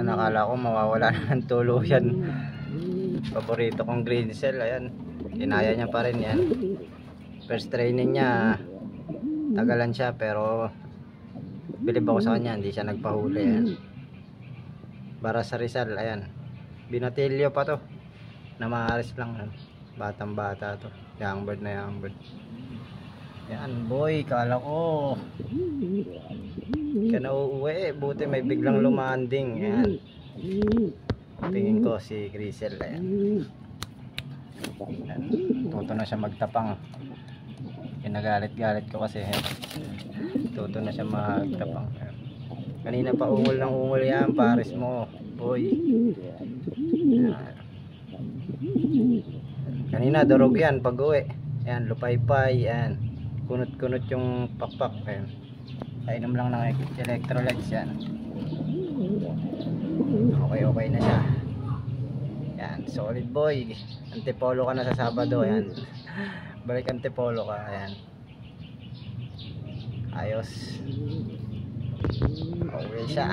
Nakala ko mawawala na ng tuluyan. Paborito kong green cell, ayan. Kinaya niya pa rin yan. First training niya, tagalan siya, pero bilib ako sa kanya, hindi siya nagpahuli. Ayan. Para sa Rizal, ayan. Binatilyo pa to. Namaharis lang. Batang bata to. Young bird na young bird. Ayan boy, kala ko ka na uuwi, buti may biglang lumanding. Ayan. Tingin ko si Grisel. Ayan. Ayan. Tuto na siya magtapang. Kinagalit-galit ko kasi. Tuto na siya magtapang. Ayan. Kanina pa ungol ng ungol yan, pares mo boy. Ayan. Kanina durog yan pag uwi. Ayan, lupay-pay. Ayan, kunot-kunot yung pakpak. Ayan, kainom lang ng electrolytes yan. Okay na siya. Ayan, solid boy. Antipolo ka na sa Sabado. Ayan, balik antipolo ka. Ayan, ayos. Okay siya.